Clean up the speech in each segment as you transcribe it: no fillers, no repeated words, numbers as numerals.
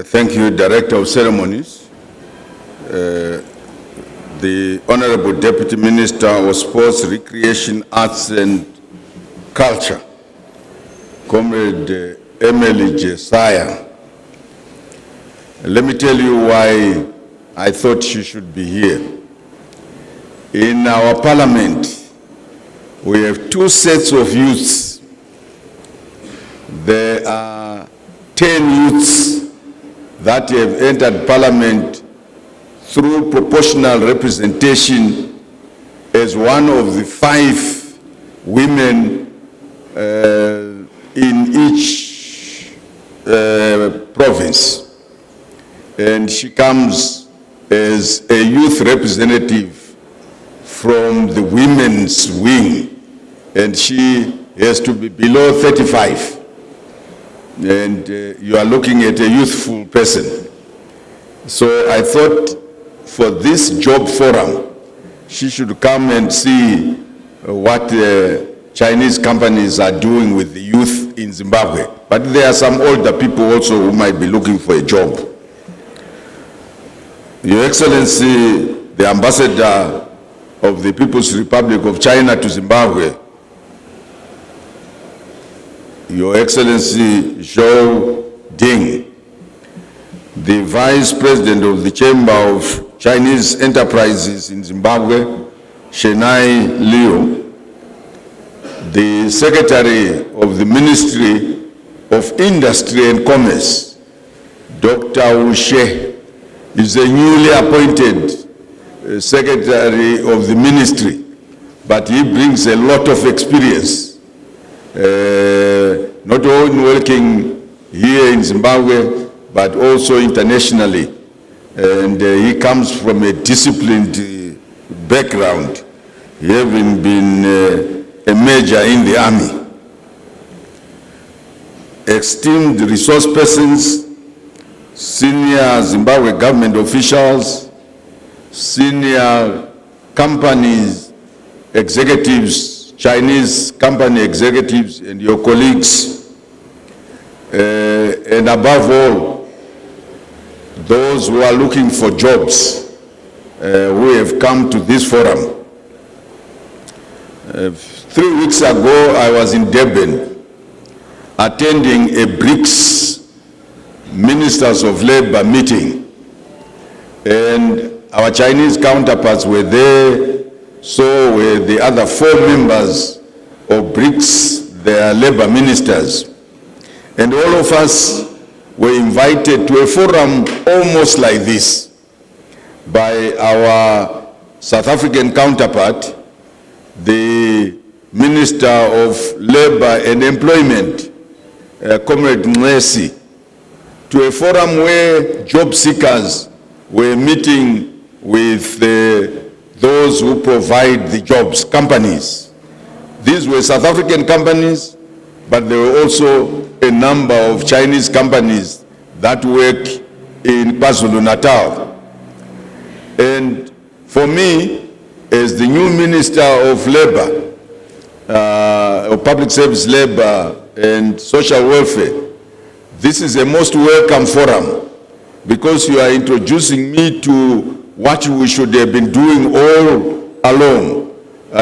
Thank you, Director of Ceremonies. The Honorable Deputy Minister of Sports, Recreation, Arts and Culture, Comrade Emily Jesaya. Let me tell you why I thought she should be here. In our parliament, we have two sets of youths. There are 10 youths that have entered parliament through proportional representation as one of the 5 women in each province. And she comes as a youth representative from the women's wing, and she has to be below 35. And you are looking at a youthful person. So I thought for this job forum, she should come and see what Chinese companies are doing with the youth in Zimbabwe. But there are some older people also who might be looking for a job. Your Excellency, the Ambassador of the People's Republic of China to Zimbabwe, Your Excellency Zhou Ding, the Vice President of the Chamber of Chinese Enterprises in Zimbabwe, Shenai Liu, the Secretary of the Ministry of Industry and Commerce, Dr. Wu She, is a newly appointed Secretary of the Ministry, but he brings a lot of experience. Not only working here in Zimbabwe, but also internationally. And he comes from a disciplined background, having been a major in the army. Esteemed resource persons, senior Zimbabwe government officials, senior companies, executives, Chinese company executives and your colleagues, and above all, those who are looking for jobs, who have come to this forum. 3 weeks ago, I was in Durban attending a BRICS Ministers of Labor meeting, and our Chinese counterparts were there. So were the other 4 members of BRICS, their labor ministers. And all of us were invited to a forum almost like this by our South African counterpart, the Minister of Labor and Employment, Comrade Ngesi, to a forum where job seekers were meeting with those who provide the jobs, companies. These were South African companies, but there were also a number of Chinese companies that work in KwaZulu-Natal. And for me, as the new Minister of Labor, of Public Service Labor and Social Welfare, this is a most welcome forum, because you are introducing me to what we should have been doing all along,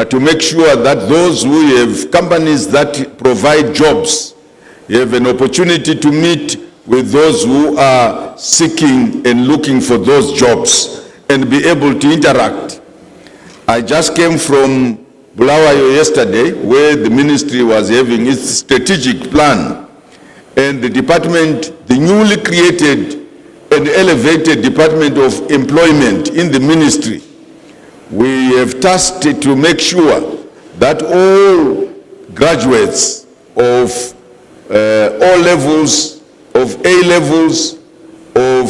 to make sure that those who have companies that provide jobs have an opportunity to meet with those who are seeking and looking for those jobs and be able to interact. I just came from Bulawayo yesterday, where the ministry was having its strategic plan, and the department, the newly created and elevated Department of Employment in the ministry, we have tasked it to make sure that all graduates of all levels, of A levels, of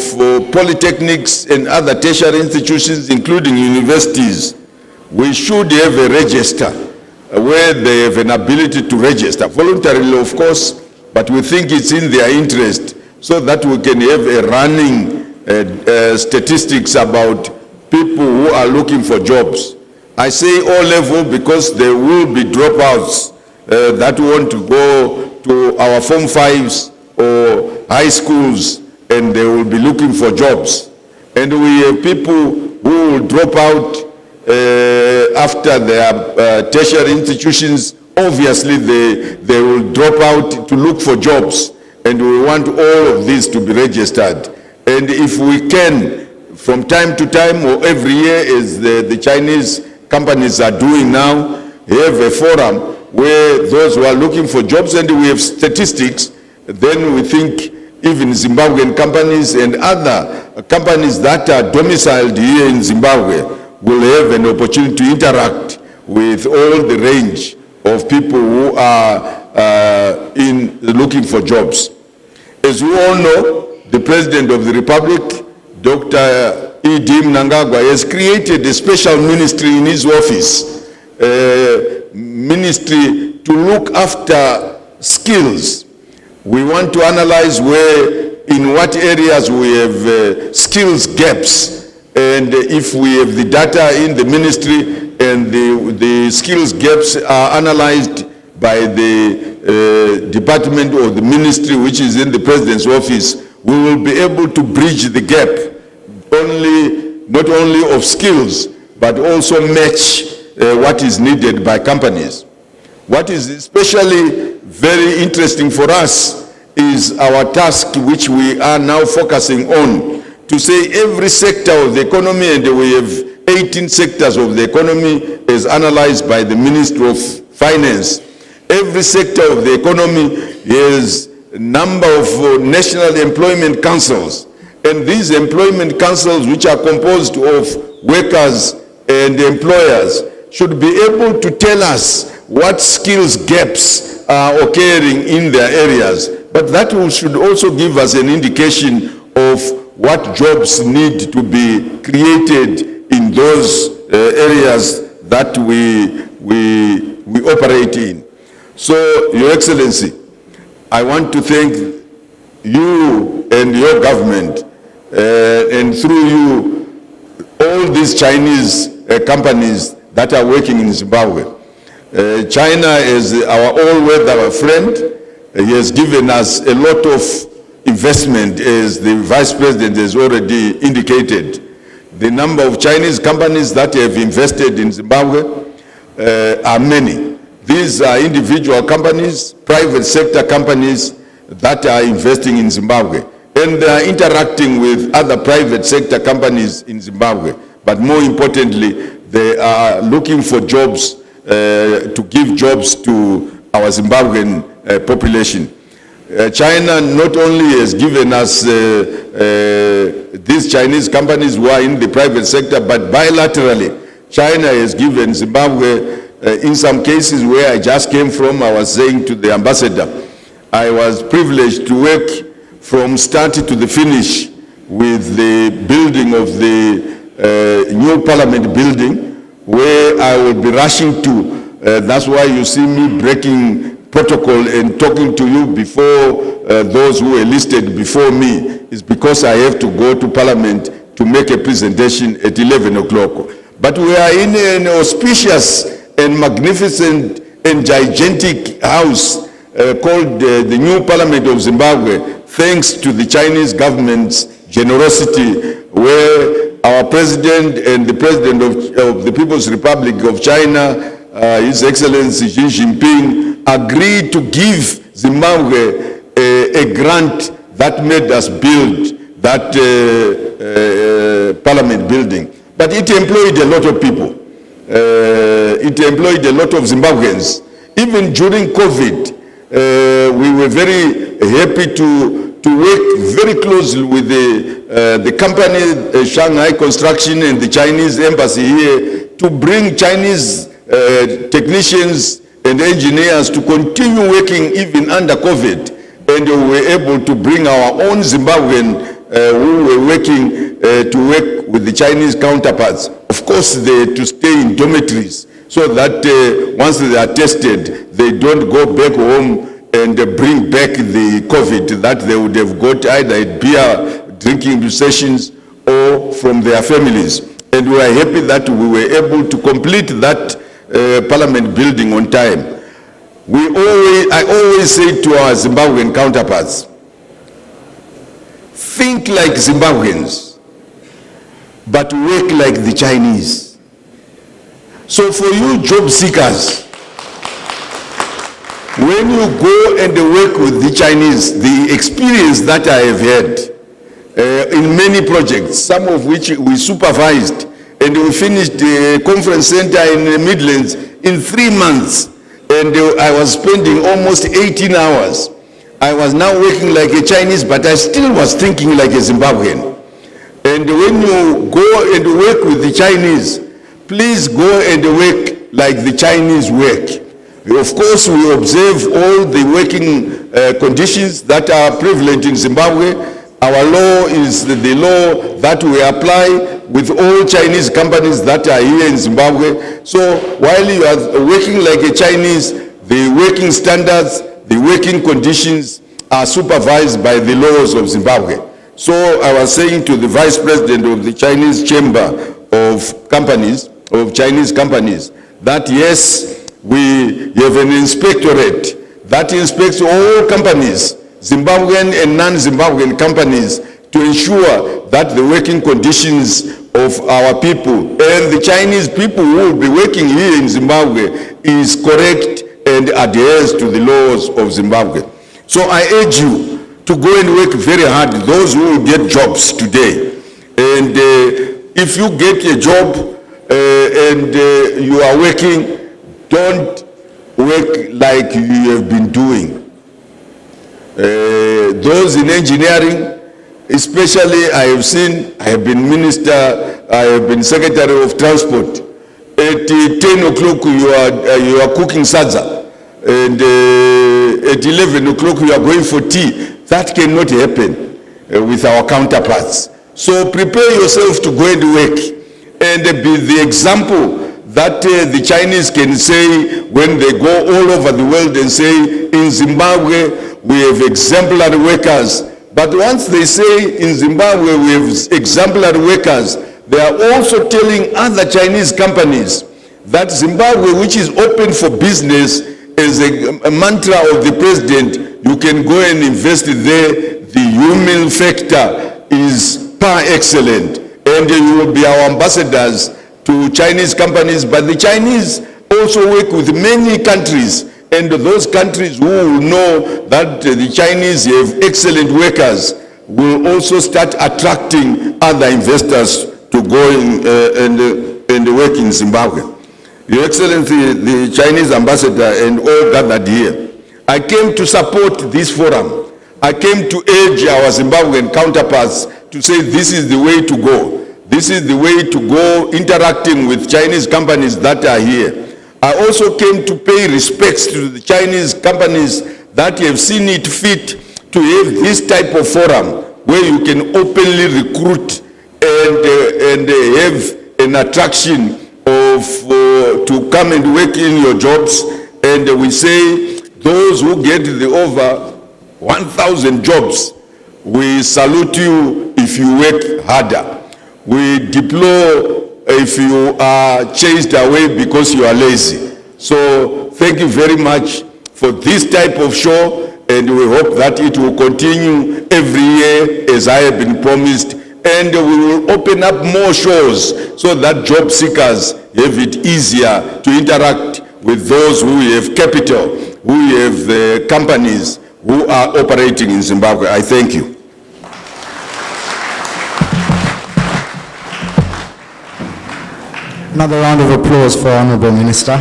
polytechnics and other tertiary institutions, including universities, we should have a register where they have an ability to register, voluntarily of course, but we think it's in their interest so that we can have a running statistics about people who are looking for jobs. I say all level because there will be dropouts that want to go to our Form 5s or high schools, and they will be looking for jobs. And we have people who will drop out after their tertiary institutions. Obviously, they will drop out to look for jobs. And we want all of these to be registered. And if we can, from time to time or every year, as the Chinese companies are doing now, have a forum where those who are looking for jobs, and we have statistics, then we think even Zimbabwean companies and other companies that are domiciled here in Zimbabwe will have an opportunity to interact with all the range of people who are looking for jobs. As we all know, the President of the Republic, Dr. ED Mnangagwa, has created a special ministry in his office, ministry to look after skills. We want to analyze in what areas we have skills gaps, and if we have the data in the ministry and the skills gaps are analyzed by the department or the ministry which is in the President's office, we will be able to bridge the gap, not only of skills, but also match what is needed by companies. What is especially very interesting for us is our task, which we are now focusing on, to say every sector of the economy, and we have 18 sectors of the economy as analyzed by the Ministry of Finance. Every sector of the economy has a number of national employment councils, and these employment councils, which are composed of workers and employers, should be able to tell us what skills gaps are occurring in their areas. But that should also give us an indication of what jobs need to be created in those areas that we operate in. So, Your Excellency, I want to thank you and your government, and through you, all these Chinese companies that are working in Zimbabwe. China is our all-weather friend. He has given us a lot of investment, as the Vice President has already indicated. The number of Chinese companies that have invested in Zimbabwe are many. These are individual companies, private sector companies that are investing in Zimbabwe. And they are interacting with other private sector companies in Zimbabwe. But more importantly, they are looking for jobs, to give jobs to our Zimbabwean population. China not only has given us these Chinese companies who are in the private sector, but bilaterally, China has given Zimbabwe, in some cases where I just came from, I was saying to the ambassador, I was privileged to work from start to the finish with the building of the new parliament building, where I will be rushing to. That's why you see me breaking protocol and talking to you before those who were listed before me, is because I have to go to Parliament to make a presentation at 11 o'clock. But we are in an auspicious and magnificent and gigantic house called the new Parliament of Zimbabwe, thanks to the Chinese government's generosity, where our President and the President of the People's Republic of China, His Excellency Xi Jinping, agreed to give Zimbabwe a grant that made us build that parliament building. But it employed a lot of people. It employed a lot of Zimbabweans. Even during COVID, we were very happy to work very closely with the company, Shanghai Construction, and the Chinese embassy here to bring Chinese technicians and engineers to continue working even under COVID. And we were able to bring our own Zimbabwean who were working to work with the Chinese counterparts, of course they to stay in dormitories so that once they are tested, they don't go back home and bring back the COVID that they would have got either at beer drinking sessions or from their families. And we are happy that we were able to complete that parliament building on time. I always say to our Zimbabwean counterparts, think like Zimbabweans, but work like the Chinese. So for you job seekers, when you go and work with the Chinese, the experience that I have had in many projects, some of which we supervised, and we finished the conference center in the Midlands in 3 months, and I was spending almost 18 hours. I was now working like a Chinese, but I still was thinking like a Zimbabwean. And when you go and work with the Chinese, please go and work like the Chinese work. Of course, we observe all the working conditions that are prevalent in Zimbabwe. Our law is the law that we apply with all Chinese companies that are here in Zimbabwe. So while you are working like a Chinese, the working standards, the working conditions are supervised by the laws of Zimbabwe. So I was saying to the Vice President of the Chinese Chamber of Companies, of Chinese companies, that yes, we have an inspectorate that inspects all companies, Zimbabwean and non-Zimbabwean companies, to ensure that the working conditions of our people and the Chinese people who will be working here in Zimbabwe is correct and adheres to the laws of Zimbabwe. So I urge you to go and work very hard, those who will get jobs today. And if you get a job and you are working, don't work like you have been doing. Those in engineering, especially I have been minister, I have been secretary of transport. At 10 o'clock you are cooking sadza, and at 11 o'clock you are going for tea. That cannot happen with our counterparts. So prepare yourself to go and work and be the example that the Chinese can say when they go all over the world and say, in Zimbabwe we have exemplary workers. But once they say in Zimbabwe we have exemplary workers, they are also telling other Chinese companies that Zimbabwe, which is open for business, is a mantra of the president, you can go and invest there. The human factor is par excellent, and you will be our ambassadors to Chinese companies. But the Chinese also work with many countries, and those countries who will know that the Chinese have excellent workers will also start attracting other investors to go and work in Zimbabwe. Your Excellency, the Chinese ambassador and all gathered here, I came to support this forum. I came to urge our Zimbabwean counterparts to say this is the way to go. This is the way to go interacting with Chinese companies that are here. I also came to pay respects to the Chinese companies that have seen it fit to have this type of forum where you can openly recruit and have an attraction of to come and work in your jobs. And we say those who get the over 1,000 jobs, we salute you if you work harder. We deplore if you are chased away because you are lazy. So thank you very much for this type of show, and we hope that it will continue every year as I have been promised, and we will open up more shows so that job seekers have it easier to interact with those who have capital, who have companies who are operating in Zimbabwe. I thank you. Another round of applause for Honorable Minister.